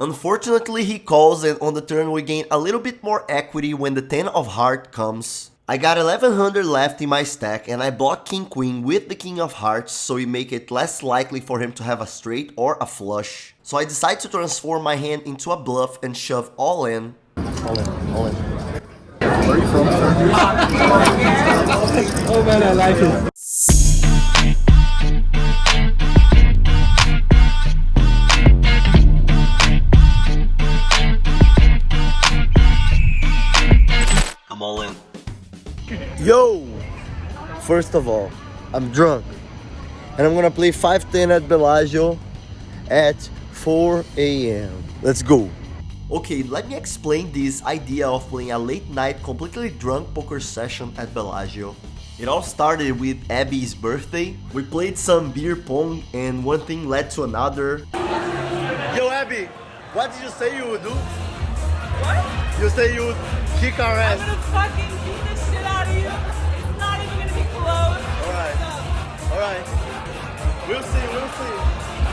Unfortunately, he calls, and on the turn we gain a little bit more equity when the 10 of heart comes. I got 1100 left in my stack and I block King Queen with the King of Hearts, so we make it less likely for him to have a straight or a flush. So I decide to transform my hand into a bluff and shove all in. All in, all in. Where are you from, sir? Oh man, I like it. I'm all in. Yo! First of all, I'm drunk. And I'm gonna play 5-10 at Bellagio at 4 AM. Let's go. Okay, let me explain this idea of playing a late night completely drunk poker session at Bellagio. It all started with Abby's birthday. We played some beer pong and one thing led to another. Yo Abby, what did you say you would do? What? You say you would kick our ass. I'm gonna fucking beat the shit out of you. It's not even gonna be close. Alright. Alright. We'll see, we'll see.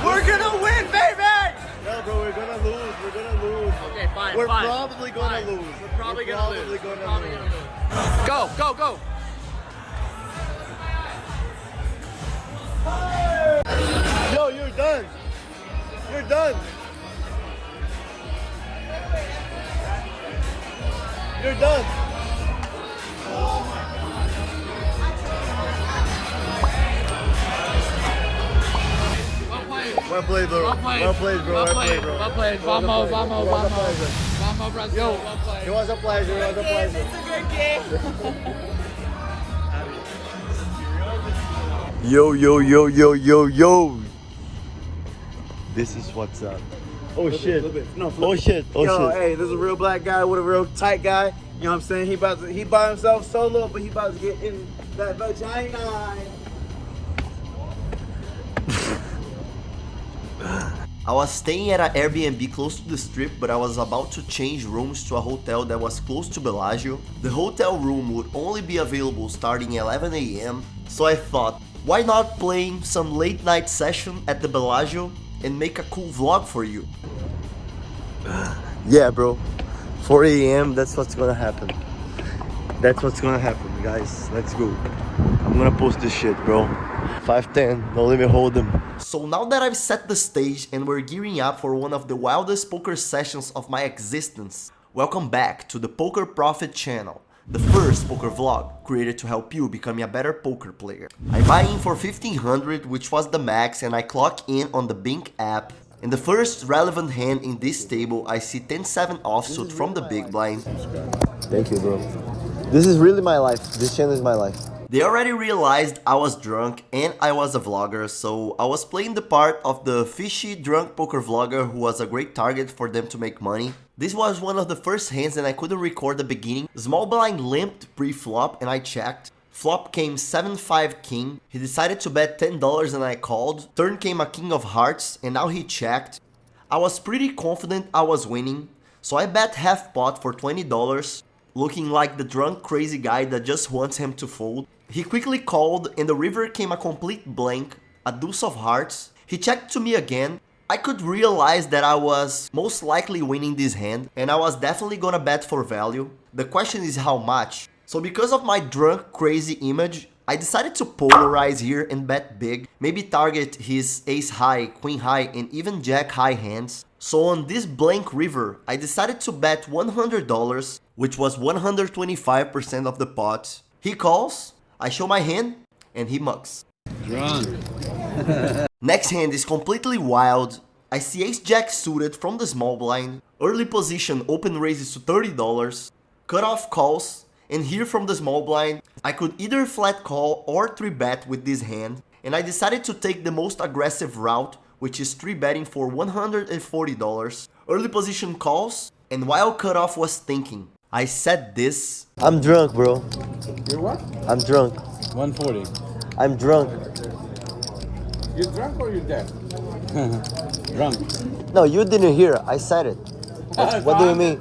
We're gonna win, baby! No, bro, we're gonna lose. We're gonna lose. Okay, fine. We're fine, probably gonna fine. lose. We're probably gonna lose. Gonna Probably lose. gonna lose. Go, go, go. Yo, you're done. You're done. You're done. Well played, bro. Well played. Well played, bro. Well played, well played. Vamos, vamos, vamos. Vamos, Brazil. Well played. It was a pleasure. It was a pleasure. It's a good game. Yo, yo, yo, yo, yo, yo. This is what's up. Oh shit. No, Oh shit. Oh Yo, shit. hey, this is a real black guy with a real tight guy. You know what I'm saying? He by himself solo, but he about to get in that vagina. I was staying at an Airbnb close to the strip, but I was about to change rooms to a hotel that was close to Bellagio. The hotel room would only be available starting 11 AM, so I thought, why not playing some late night session at the Bellagio and make a cool vlog for you? Yeah, bro. 4 AM, that's what's gonna happen. That's what's gonna happen, guys. Let's go. I'm gonna post this shit, bro. 5-10, don't let me hold them. So now that I've set the stage and we're gearing up for one of the wildest poker sessions of my existence, welcome back to the Poker Prophet channel, the first poker vlog created to help you become a better poker player. I buy in for 1500, which was the max, and I clock in on the Bink app. In the first relevant hand in this table, I see 10-7 offsuit from the big blind. Thank you, bro. This is really my life. This channel is my life. They already realized I was drunk and I was a vlogger, so I was playing the part of the fishy drunk poker vlogger who was a great target for them to make money. This was one of the first hands and I couldn't record the beginning. Small blind limped pre-flop and I checked. Flop came 7-5 king. He decided to bet $10 and I called. Turn came a king of hearts and now he checked. I was pretty confident I was winning, so I bet half pot for $20, looking like the drunk crazy guy that just wants him to fold. He quickly called and the river came a complete blank, a deuce of hearts. He checked to me again. I could realize that I was most likely winning this hand and I was definitely gonna bet for value. The question is how much. So because of my drunk crazy image, I decided to polarize here and bet big, maybe target his ace high, queen high and even jack high hands. So on this blank river, I decided to bet $100, which was 125% of the pot. He calls, I show my hand, and he mucks. Drunk. Next hand is completely wild. I see ace jack suited from the small blind. Early position open raises to $30. Cutoff calls, and here from the small blind, I could either flat call or 3-bet with this hand, and I decided to take the most aggressive route, which is 3-betting for $140. Early position calls, and while cutoff was thinking, I said this. I'm drunk, bro. You're what? I'm drunk. 140. I'm drunk. You're drunk or you're dead? Drunk. No, you didn't hear. I said it. What do you mean?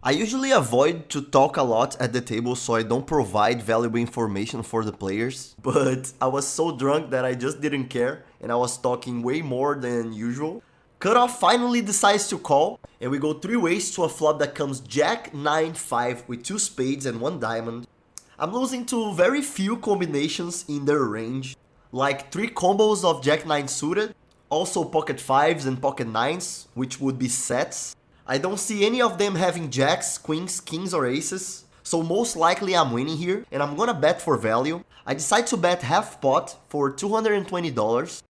I usually avoid to talk a lot at the table so I don't provide valuable information for the players. But I was so drunk that I just didn't care and I was talking way more than usual. Cutoff finally decides to call, and we go 3 ways to a flop that comes Jack 9-5 with 2 spades and 1 diamond. I'm losing to very few combinations in their range, like 3 combos of Jack 9 suited, also pocket 5s and pocket 9s, which would be sets. I don't see any of them having jacks, queens, kings or aces, so most likely I'm winning here, and I'm gonna bet for value. I decide to bet half pot for $220.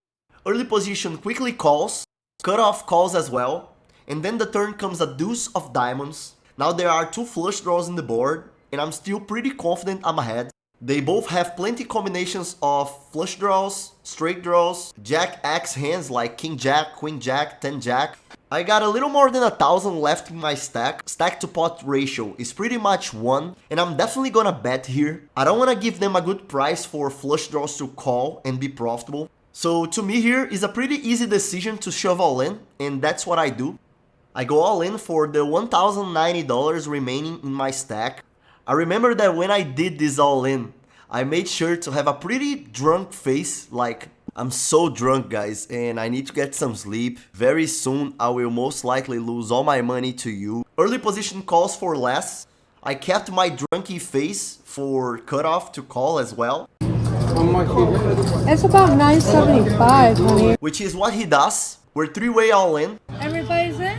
Early position quickly calls, cutoff calls as well, and then the turn comes a deuce of diamonds. Now there are 2 flush draws in the board, and I'm still pretty confident I'm ahead. They both have plenty combinations of flush draws, straight draws, jack-axe hands like king jack, queen jack, 10 jack. I got a little more than 1,000 left in my stack. Stack to pot ratio is pretty much 1, and I'm definitely gonna bet here. I don't wanna give them a good price for flush draws to call and be profitable. So to me here is a pretty easy decision to shove all in, and that's what I do. I go all in for the $1,090 remaining in my stack. I remember that when I did this all in, I made sure to have a pretty drunk face, like I'm so drunk guys and I need to get some sleep. Very soon I will most likely lose all my money to you. Early position calls for less. I kept my drunky face for cutoff to call as well. How much is it? It's about 975, honey. Which is what he does. We're 3-way all in. Everybody's in?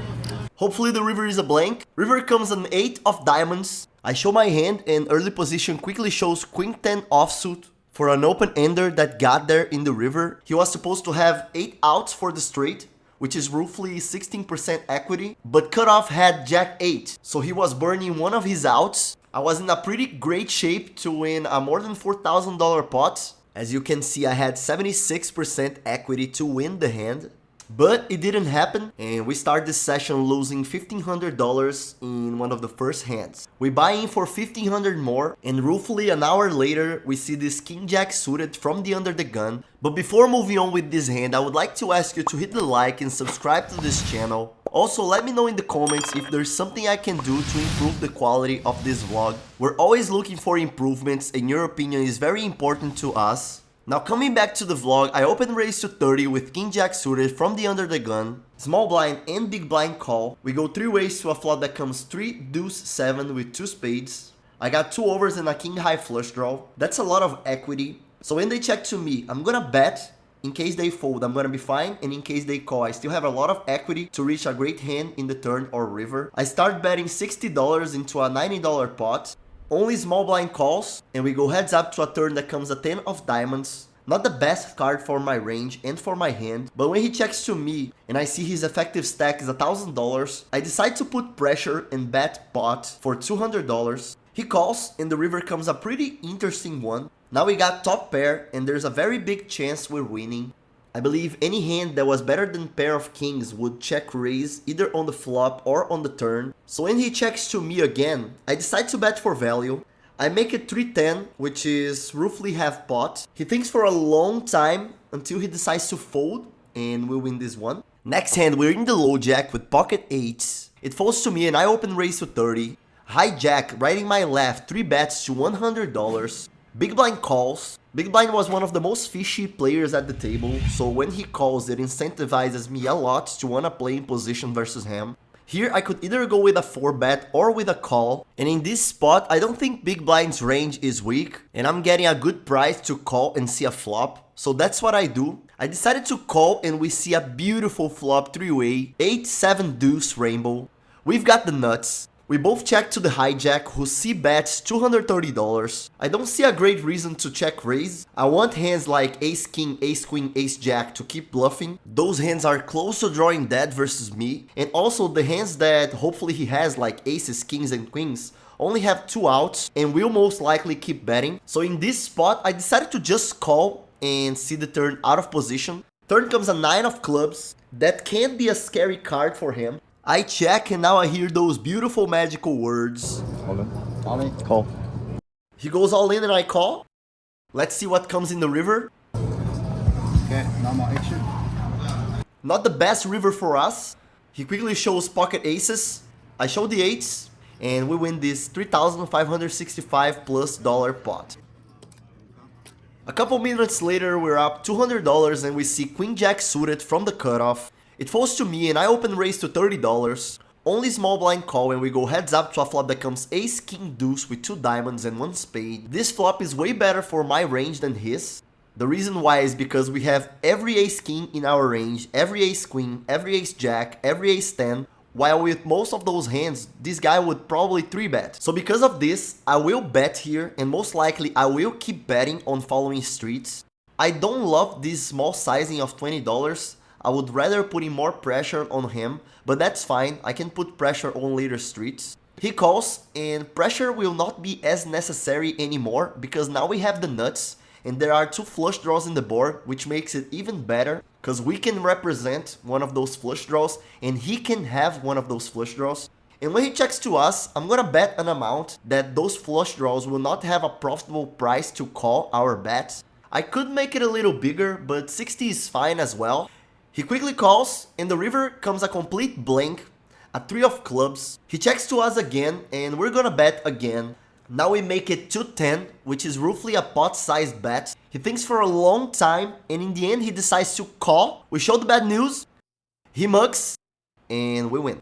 Hopefully the river is a blank. River comes an 8 of diamonds. I show my hand and early position quickly shows queen 10 offsuit for an open ender that got there in the river. He was supposed to have 8 outs for the straight, which is roughly 16% equity, but cutoff had jack 8, so he was burning one of his outs. I was in a pretty great shape to win a more than $4,000 pot. As you can see, I had 76% equity to win the hand. But it didn't happen, and we start this session losing $1,500 in one of the first hands. We buy in for $1,500 more, and roughly an hour later, we see this king jack suited from the under the gun. But before moving on with this hand, I would like to ask you to hit the like and subscribe to this channel. Also, let me know in the comments if there's something I can do to improve the quality of this vlog. We're always looking for improvements, and your opinion is very important to us. Now coming back to the vlog, I open raise to 30 with king jack suited from the under the gun, small blind and big blind call. We go 3 ways to a flop that comes 3 deuce 7 with 2 spades. I got 2 overs and a king high flush draw. That's a lot of equity. So when they check to me, I'm gonna bet. In case they fold, I'm gonna be fine, and in case they call, I still have a lot of equity to reach a great hand in the turn or river. I start betting $60 into a $90 pot. Only small blind calls, and we go heads up to a turn that comes a 10 of diamonds. Not the best card for my range and for my hand, but when he checks to me and I see his effective stack is $1,000, I decide to put pressure and bet pot for $200. He calls and the river comes a pretty interesting one. Now we got top pair and there's a very big chance we're winning. I believe any hand that was better than pair of kings would check raise either on the flop or on the turn. So when he checks to me again, I decide to bet for value. I make it 310, which is roughly half pot. He thinks for a long time until he decides to fold, and we win this one. Next hand, we're in the low jack with pocket 8s. It folds to me and I open raise to 30. High jack, right in my left, 3 bets to $100. Big blind calls. Big blind was one of the most fishy players at the table, so when he calls it incentivizes me a lot to wanna play in position versus him. Here I could either go with a 4-bet or with a call, and in this spot I don't think big blind's range is weak, and I'm getting a good price to call and see a flop, so that's what I do. I decided to call and we see a beautiful flop 3-way, 8-7 deuce rainbow. We've got the nuts. We both check to the hijack who c-bets $230. I don't see a great reason to check raise. I want hands like ace king, ace queen, ace jack to keep bluffing. Those hands are close to drawing dead versus me. And also the hands that hopefully he has like aces, kings and queens only have 2 outs and will most likely keep betting. So in this spot I decided to just call and see the turn out of position. Turn comes a 9 of clubs. That can be a scary card for him. I check and now I hear those beautiful magical words. All in. All in. Call. He goes all in and I call. Let's see what comes in the river. Okay, normal action. Not the best river for us. He quickly shows pocket aces. I show the 8s and we win this $3,565 plus pot. A couple minutes later we're up $200 and we see queen jack suited from the cutoff. It falls to me and I open raise to $30. Only small blind call and we go heads up to a flop that comes ace king deuce with 2 diamonds and 1 spade. This flop is way better for my range than his. The reason why is because we have every ace king in our range, every ace queen, every ace jack, every ace 10, while with most of those hands, this guy would probably 3-bet. So because of this, I will bet here and most likely I will keep betting on following streets. I don't love this small sizing of $20. I would rather put in more pressure on him, but that's fine, I can put pressure on later streets. He calls and pressure will not be as necessary anymore because now we have the nuts and there are 2 flush draws in the board, which makes it even better because we can represent one of those flush draws and he can have one of those flush draws. And when he checks to us, I'm gonna bet an amount that those flush draws will not have a profitable price to call our bets. I could make it a little bigger, but 60 is fine as well. He quickly calls and the river comes a complete blank, a 3 of clubs. He checks to us again and we're gonna bet again. Now we make it 210, which is roughly a pot-sized bet. He thinks for a long time and in the end he decides to call. We show the bad news, he mugs, and we win.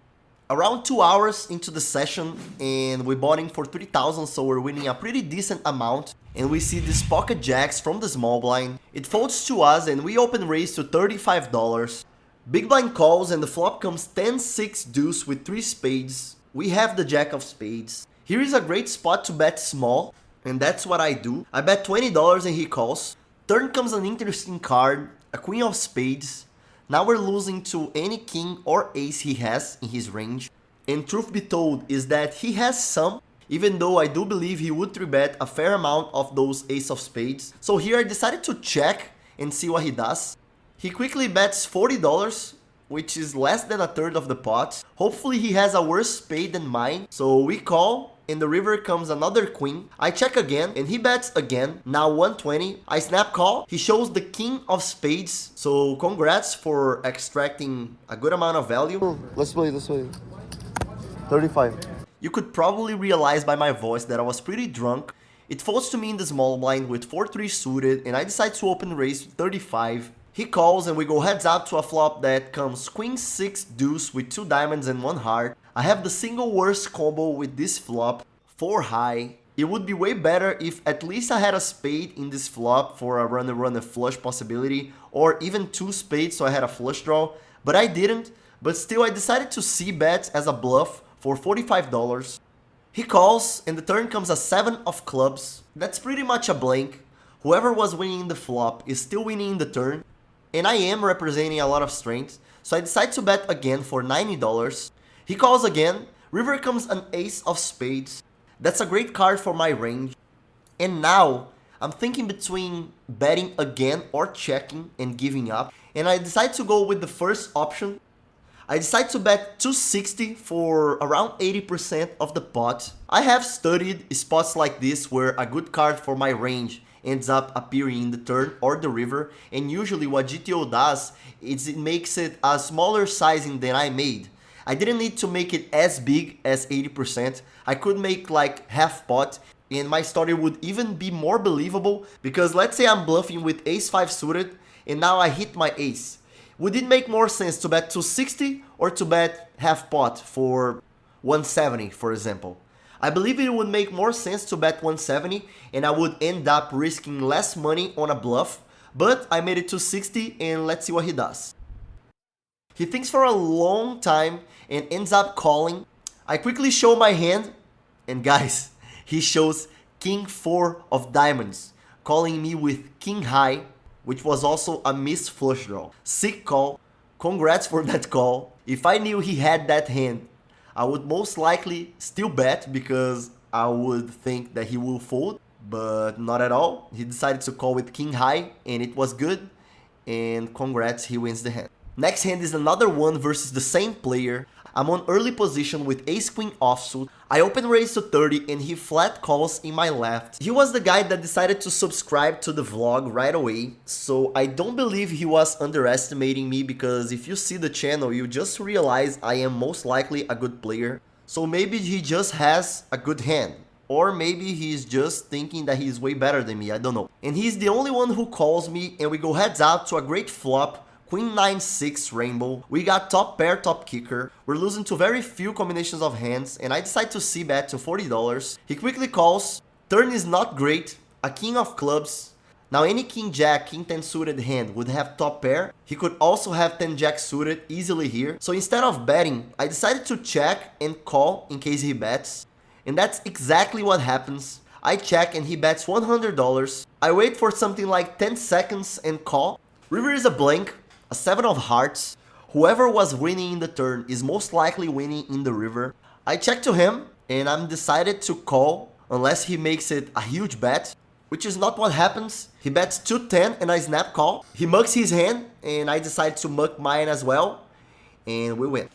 Around 2 hours into the session and we bought in for 3,000, so we're winning a pretty decent amount. And we see these pocket jacks from the small blind. It folds to us and we open raise to $35. Big blind calls and the flop comes 10-6 deuce with 3 spades. We have the jack of spades. Here is a great spot to bet small, and that's what I do. I bet $20 and he calls. Turn comes an interesting card, a queen of spades. Now we're losing to any king or ace he has in his range. And truth be told is that he has some, even though I do believe he would 3-bet a fair amount of those ace of spades. So here I decided to check and see what he does. He quickly bets $40, which is less than a third of the pot. Hopefully he has a worse spade than mine. So we call and the river comes another queen. I check again and he bets again, now 120. I snap call, he shows the king of spades. So congrats for extracting a good amount of value. Let's play this way. 35. You could probably realize by my voice that I was pretty drunk. It folds to me in the small blind with 4-3 suited and I decide to open raise to 35. He calls and we go heads up to a flop that comes queen 6 deuce with 2 diamonds and 1 heart. I have the single worst combo with this flop, 4 high. It would be way better if at least I had a spade in this flop for a runner flush possibility, or even 2 spades so I had a flush draw, but I didn't. But still I decided to c-bet as a bluff for $45. He calls and the turn comes a 7 of clubs. That's pretty much a blank. Whoever was winning the flop is still winning the turn. And I am representing a lot of strength, so I decide to bet again for $90. He calls again, river comes an ace of spades. That's a great card for my range. And now, I'm thinking between betting again or checking and giving up. And I decide to go with the first option. I decide to bet 260 for around 80% of the pot. I have studied spots like this where a good card for my range ends up appearing in the turn or the river, and usually what GTO does is it makes it a smaller sizing than I made. I didn't need to make it as big as 80%. I could make like half pot and my story would even be more believable, because let's say I'm bluffing with ace 5 suited and now I hit my ace. Would it make more sense to bet 260 or to bet half pot for 170, for example? I believe it would make more sense to bet 170 and I would end up risking less money on a bluff, but I made it 260 and let's see what he does. He thinks for a long time and ends up calling. I quickly show my hand and guys, he shows king 4 of diamonds, calling me with king high, which was also a missed flush draw. Sick call, congrats for that call. If I knew he had that hand, I would most likely still bet because I would think that he will fold, but not at all. He decided to call with king high and it was good, and congrats, he wins the hand. Next hand is another one versus the same player. I'm on early position with ace queen offsuit. I open raise to 30 and he flat calls in my left. He was the guy that decided to subscribe to the vlog right away, so I don't believe he was underestimating me, because if you see the channel you just realize I am most likely a good player. So maybe he just has a good hand, or maybe he's just thinking that he's way better than me, I don't know. And he's the only one who calls me and we go heads out to a great flop, Queen 9-6 rainbow. We got top pair, top kicker. We're losing to very few combinations of hands, and I decide to c-bet to $40. He quickly calls. Turn is not great. A king of clubs. Now any king jack, king 10 suited hand would have top pair. He could also have 10 jack suited easily here. So instead of betting, I decided to check and call in case he bets. And that's exactly what happens. I check and he bets $100. I wait for something like 10 seconds and call. River is a blank, a 7 of hearts. Whoever was winning in the turn is most likely winning in the river. I check to him and I'm decided to call unless he makes it a huge bet, which is not what happens. He bets 210 and I snap call. He mugs his hand and I decide to mug mine as well, and we win.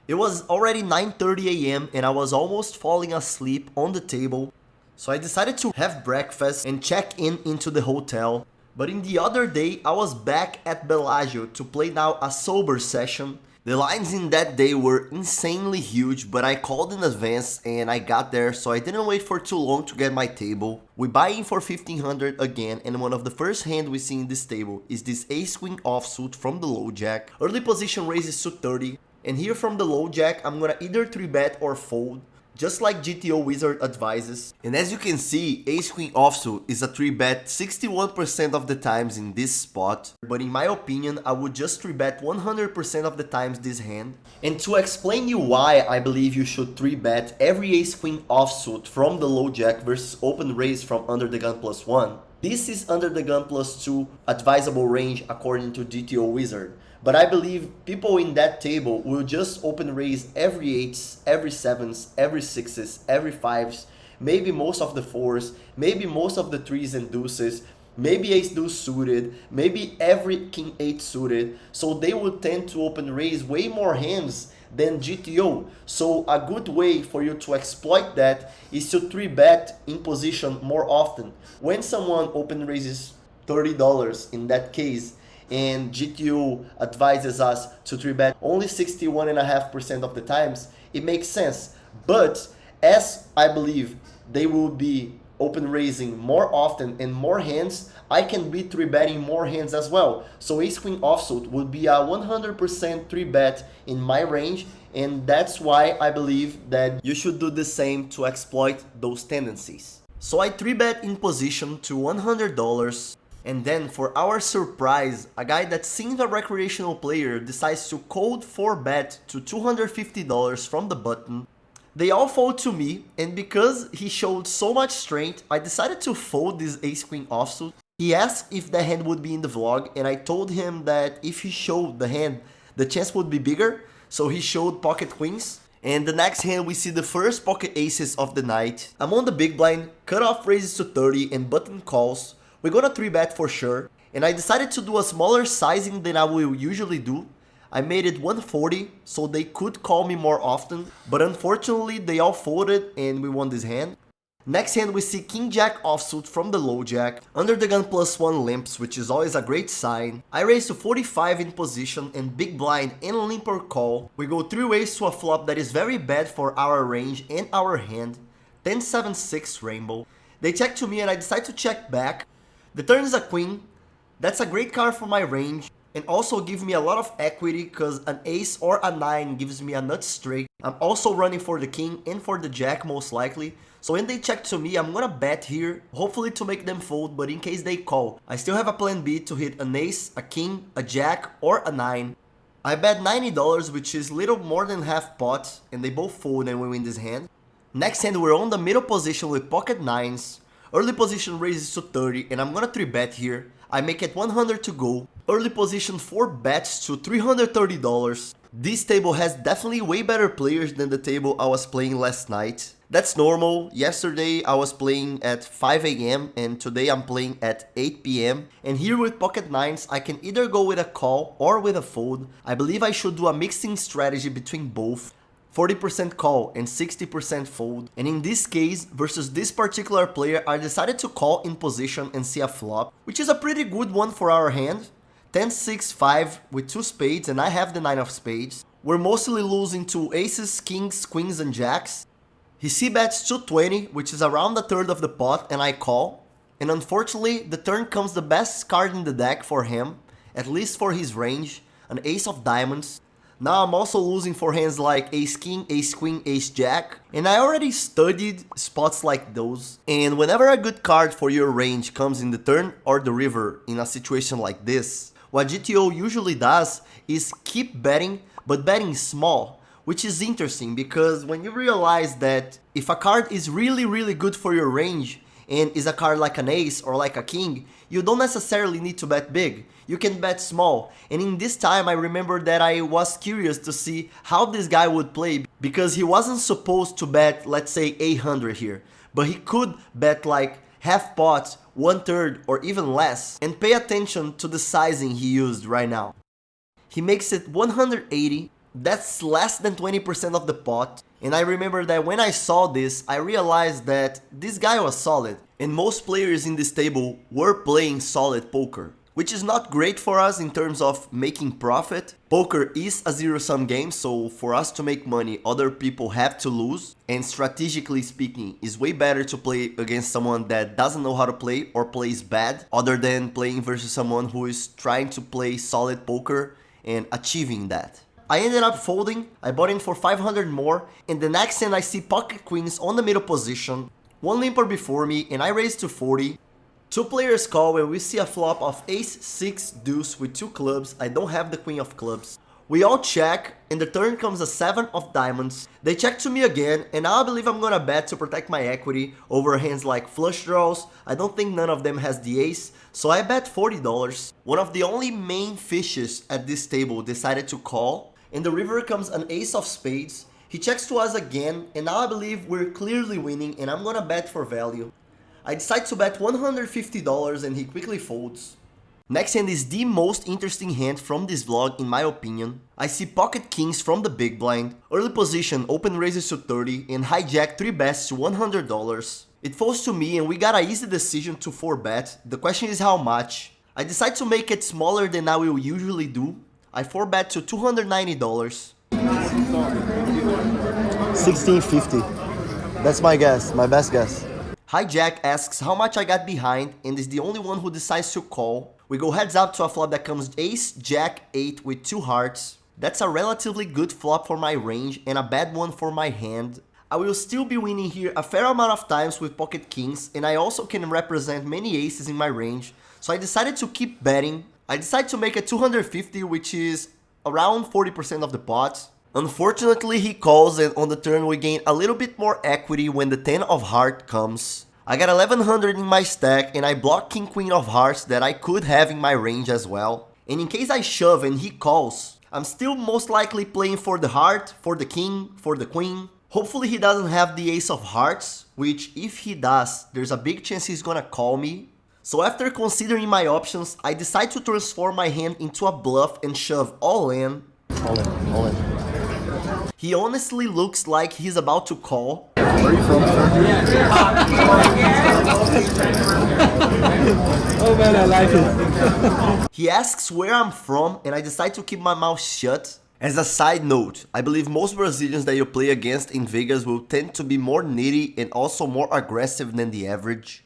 It was already 9:30 a.m. and I was almost falling asleep on the table, so I decided to have breakfast and check into the hotel. But in the other day, I was back at Bellagio to play now a sober session. The lines in that day were insanely huge, but I called in advance and I got there, so I didn't wait for too long to get my table. We buy in for 1500 again, and one of the first hand we see in this table is this ace queen offsuit from the low jack. Early position raises to 30, and here from the low jack, I'm gonna either 3-bet or fold, just like GTO Wizard advises. And as you can see, ace queen offsuit is a 3-bet 61% of the times in this spot. But in my opinion, I would just 3-bet 100% of the times this hand. And to explain you why I believe you should 3-bet every ace queen offsuit from the low jack versus open raise from under the gun +1, this is under the gun +2 advisable range according to GTO Wizard. But I believe people in that table will just open raise every 8s, every 7s, every 6s, every 5s, maybe most of the 4s, maybe most of the 3s and deuces, maybe ace deuce suited, maybe every king 8 suited. So they would tend to open raise way more hands than GTO. So a good way for you to exploit that is to 3-bet in position more often. When someone open raises $30 in that case, and GTO advises us to 3-bet only 61.5% of the times, it makes sense. But as I believe they will be open raising more often and more hands, I can be 3-betting more hands as well. So ace queen offsuit would be a 100% 3-bet in my range, and that's why I believe that you should do the same to exploit those tendencies. So I 3-bet in position to $100. And then for our surprise, a guy that seems a recreational player decides to cold 4-bet to $250 from the button. They all fold to me, and because he showed so much strength, I decided to fold this ace queen offsuit. He asked if the hand would be in the vlog, and I told him that if he showed the hand, the chance would be bigger, so he showed pocket queens. And the next hand we see the first pocket aces of the night. I'm on the big blind, cutoff raises to 30 and button calls. We're gonna 3-bet for sure, and I decided to do a smaller sizing than I will usually do. I made it 140, so they could call me more often, but unfortunately they all folded and we won this hand. Next hand we see king jack offsuit from the low jack, under the gun +1 limps, which is always a great sign. I raise to 45 in position and big blind and limper call. We go 3 ways to a flop that is very bad for our range and our hand, 10-7-6 rainbow. They check to me and I decide to check back. The turn is a queen. That's a great card for my range and also give me a lot of equity because an ace or a 9 gives me a nut straight. I'm also running for the king and for the jack most likely. So when they check to me, I'm gonna bet here, hopefully to make them fold, but in case they call, I still have a plan B to hit an ace, a king, a jack, or a 9. I bet $90, which is little more than half pot, and they both fold and we win this hand. Next hand, we're on the middle position with pocket 9s. Early position raises to 30 and I'm gonna 3-bet here. I make it 100 to go. Early position 4 bets to $330. This table has definitely way better players than the table I was playing last night. That's normal. Yesterday I was playing at 5 AM and today I'm playing at 8 PM. And here with pocket 9s I can either go with a call or with a fold. I believe I should do a mixing strategy between both. 40% call and 60% fold, and in this case, versus this particular player, I decided to call in position and see a flop, which is a pretty good one for our hand. 10-6-5 with 2 spades and I have the 9 of spades. We're mostly losing to aces, kings, queens and jacks. He c-bets 220, which is around a third of the pot, and I call. And unfortunately, the turn comes the best card in the deck for him, at least for his range. an ace of diamonds. Now I'm also losing for hands like ace king, ace queen, ace jack. And I already studied spots like those. And whenever a good card for your range comes in the turn or the river in a situation like this, what GTO usually does is keep betting, but betting small. Which is interesting because when you realize that if a card is really good for your range and is a card like an ace or like a king, you don't necessarily need to bet big. You can bet small. And in this time I remember that I was curious to see how this guy would play because he wasn't supposed to bet, let's say 800 here, but he could bet like half pots, 1/3 or even less. And pay attention to the sizing he used right now. He makes it 180. That's less than 20% of the pot. And I remember that when I saw this, I realized that this guy was solid. And most players in this table were playing solid poker, which is not great for us in terms of making profit. Poker is a zero-sum game, so for us to make money, other people have to lose. And strategically speaking, it's way better to play against someone that doesn't know how to play or plays bad, other than playing versus someone who is trying to play solid poker and achieving that. I ended up folding, I bought in for 500 more, and the next hand I see pocket queens on the middle position, one limper before me, and I raise to 40. Two players call when we see a flop of ace, 6, deuce with 2 clubs. I don't have the queen of clubs. We all check, and the turn comes a 7 of diamonds. They check to me again, and now I believe I'm gonna bet to protect my equity over hands like flush draws. I don't think none of them has the ace, so I bet $40. One of the only main fishes at this table decided to call. In the river comes an ace of spades. He checks to us again, and now I believe we're clearly winning, and I'm gonna bet for value. I decide to bet $150 and he quickly folds. Next hand is the most interesting hand from this vlog in my opinion. I see pocket kings from the big blind. Early position, open raises to 30 and hijack 3 bets to $100. It folds to me and we got an easy decision to 4-bet. The question is how much. I decide to make it smaller than I will usually do. I 4-bet to $290. 1650. That's my guess, my best guess. Hijack asks how much I got behind and is the only one who decides to call. We go heads up to a flop that comes ace, jack, 8 with 2 hearts. That's a relatively good flop for my range and a bad one for my hand. I will still be winning here a fair amount of times with pocket kings, and I also can represent many aces in my range, so I decided to keep betting. I decided to make it 250, which is around 40% of the pot. Unfortunately he calls, and on the turn we gain a little bit more equity when the 10 of heart comes. I got 1100 in my stack and I block king queen of hearts that I could have in my range as well. And in case I shove and he calls, I'm still most likely playing for the heart, for the king, for the queen. Hopefully he doesn't have the ace of hearts, which if he does, there's a big chance he's gonna call me. So after considering my options, I decide to transform my hand into a bluff and shove all in. All in, all in. He honestly looks like he's about to call. Where are you from, sir? Oh man, I like it. He asks where I'm from and I decide to keep my mouth shut. As a side note, I believe most Brazilians that you play against in Vegas will tend to be more needy and also more aggressive than the average.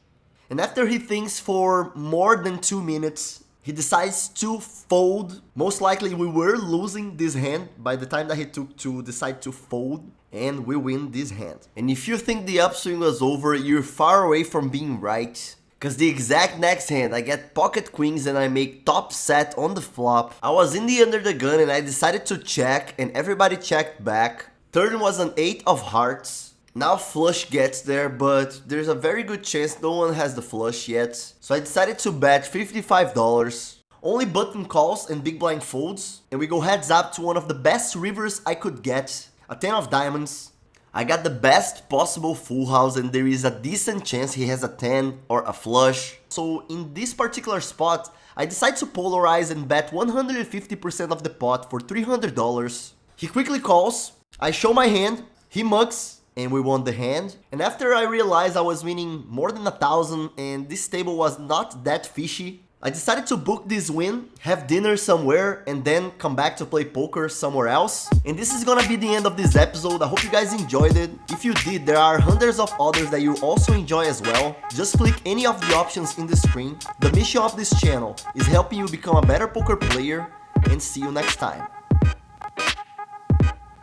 And after he thinks for more than 2 minutes, he decides to fold. Most likely we were losing this hand by the time that he took to decide to fold, and we win this hand. And if you think the upswing was over, you're far away from being right. Cause the exact next hand, I get pocket queens and I make top set on the flop. I was in the under the gun and I decided to check and everybody checked back. Turn was an 8 of hearts. Now flush gets there, but there's a very good chance no one has the flush yet. So I decided to bet $55. Only button calls and big blind folds. And we go heads up to one of the best rivers I could get. A 10 of diamonds. I got the best possible full house and there is a decent chance he has a 10 or a flush. So in this particular spot, I decide to polarize and bet 150% of the pot for $300. He quickly calls. I show my hand. He mugs. And we won the hand. And after I realized I was winning more than 1,000 and this table was not that fishy, I decided to book this win, have dinner somewhere, and then come back to play poker somewhere else. And this is gonna be the end of this episode. I hope you guys enjoyed it. If you did, there are hundreds of others that you also enjoy as well. Just click any of the options in the screen. The mission of this channel is helping you become a better poker player. and see you next time.